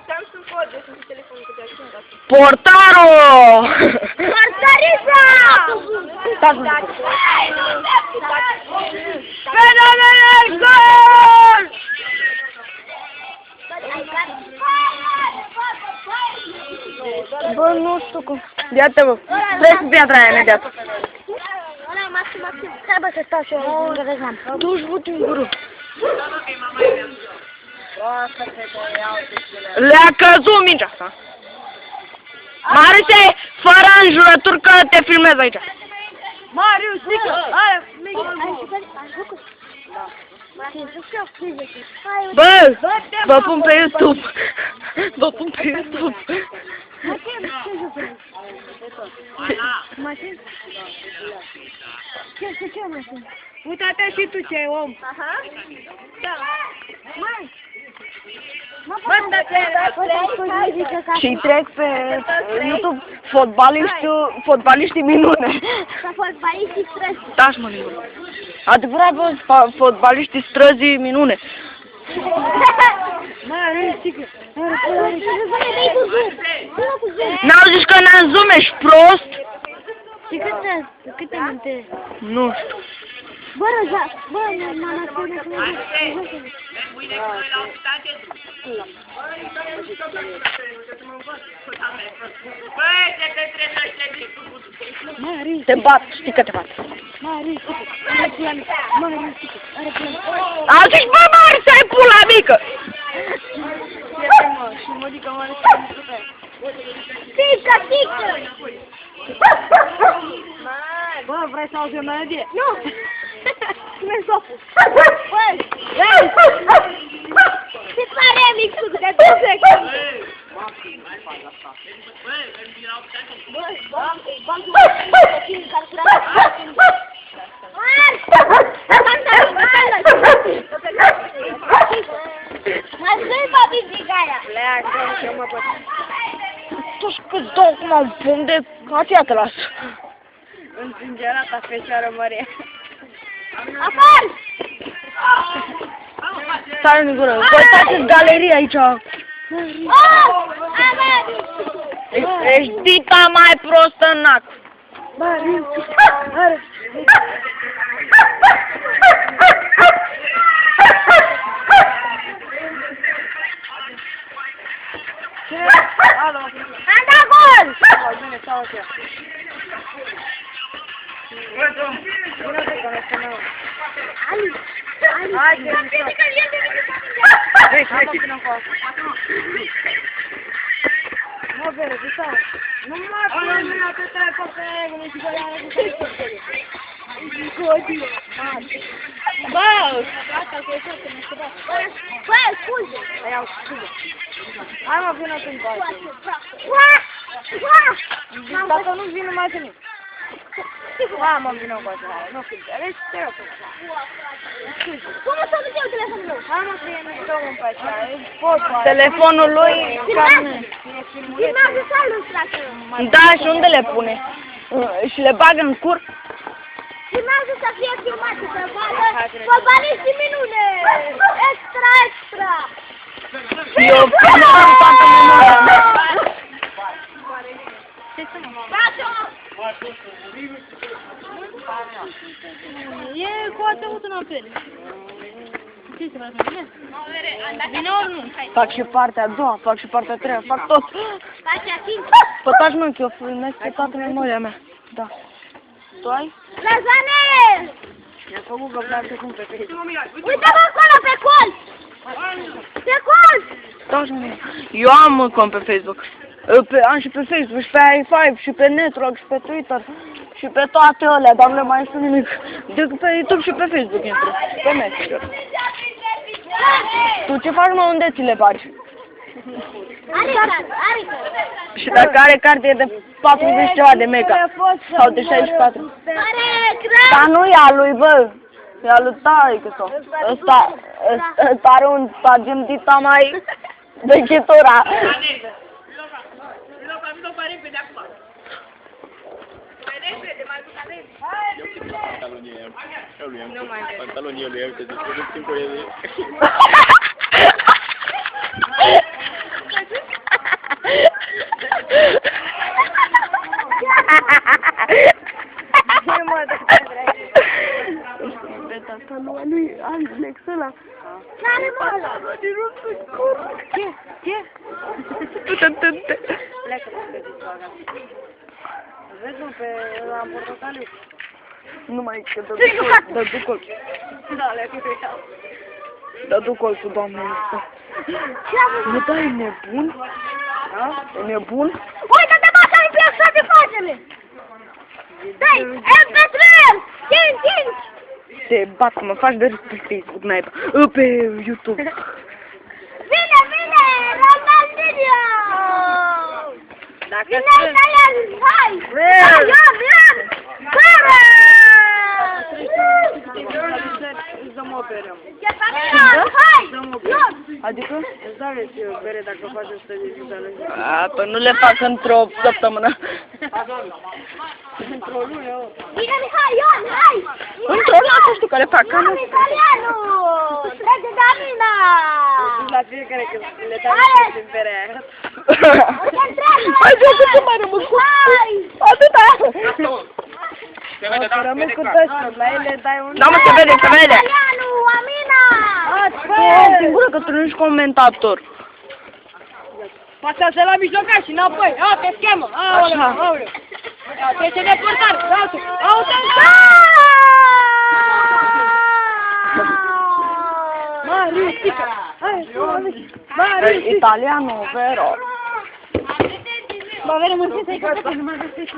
Samsung code, sunt telefonul cu telefonul. Portaro! Portarița! Fenomenal gol! Bă, nu știu cum. Iată, bă. Treci cu piatra aia imediat. Ăla, Maxim. Stai, bă, să stau și eu în gărăzam. Du-și văd în gură. Le-a căzut mingea asta. Mariuse, fără înjurături că te filmez aici. Marius, mică! Aia, mică! Bă, vă pun pe YouTube. Vă pun pe YouTube. Mașin? Ce mașin? Uite-te și tu ce om. Aha. Da. Mai. Și trec pe YouTube fotbaliștii minune. Fotbaliștii străzi. Taci mă, minune. Adevărat, bă, fotbaliștii străzii minune. N-au zis că n-am zoom, ești prost? Și câte minute? Nu știu. Bă, Roza, bă, m-a născut. Te bat, știi că te bat. Mari, are plan. Am zis, bă, mari, să ai pula mică! Și modică mare Tică! Bă, vrei să auzi o melodie? Nu! Cine sopul? Băi! Ce pare mixul de tuzec? Mai zi, papi, zigaia! Pleacă, și eu mă pot. Tu câți două cum am pun de aceea te las. Însângerata Fecioară Maria. Afară! Stai în gură, vă faceți galerie aici. Ești dita mai prostă în nac. Am dat gol! Nu vede, tu stai. Nu mă pune mâna pe treabă pe regele și goleară cu care se vede. Bă! Asta că e tot, că nu se dă. Bă, scuze! Iau scuze. Hai mă, vină tu în coace. Dacă nu vin, nu mai veni. Hai mă, vină în coace, hai, nu fi. Vezi, te rog. Cum o să duc eu telefonul meu? Hai mă, că e mișto un pe aceea. Telefonul lui... Filmează salut, frate. Da, și unde le pune? Și le bagă în cur? Filmează să fie filmat și să vadă fotbaliștii minune! Extra! Eu filmam toată memoria mea. E cu ați avut un apel. Ce se face? Bine ori nu? Fac și partea a doua, fac și partea a treia, fac tot. Faci a cinci? Pătași mă, că eu filmez pe toată memoria mea. Da. Tu ai? Lazane! Mi-a făcut că vreau să cumpere pe Facebook. Uite-mă acolo, pe colț! Pe colț! Da, eu am cont pe Facebook. Am și pe Facebook, și pe i5, și pe Netrog, și pe Twitter, și pe toate alea, dar nu le mai știu nimic. Decât pe YouTube și pe Facebook intru, pe Messenger. Tu ce faci, mă, unde ți le bagi? Are card. Și dacă are card e de 40 ceva de mega, sau de 64. Are card! Dar nu e a lui, bă, e a lui taică-so. Ăsta are un sargentita mai vechetura. Pantaloni lui, uite, deci nu știu cu ele. Din nu se curg. Ce? Du-te. Pleacă pe dispara. Vezi, mă, pe la portocaliu? Nu mai că dă du colțul. Da, le-a uitat. Dă du colțul, doamne. Nu, da, e nebun? Da? E nebun? Uite-te, mă, să-i plec toate fazele! Dai, MP3! 5! Te bat, mă faci de râs pe Facebook, naiba. Pe YouTube. Vine! Ronaldinho! Dacă Vine italian! Hai! Ion! Coră! Dăm o bere. Hai! Ion! Adică? Îți dau eu bere dacă faci 100 de zile. Păi nu le fac într-o săptămână. Într-o lună, Bine, Mihai, Ion, hai! Într-o lună, știu că le fac. Ion, italianul! Trece de Amina! La fiecare când le dai din berea aia. Hai, ziua, cât mai rămân cu... Atâta! Rămân cu tășcă, la ele dai un... Da, mă, se vede! Italianul, Amina! Am sigură că tu nu ești comentator. Pasează la mijlocaș și înapoi. A, te schemă. Aoleu. Trece de portar. Mariusica. Italiano, vero. Va avere mulțime să-i capete, nu mai găsești.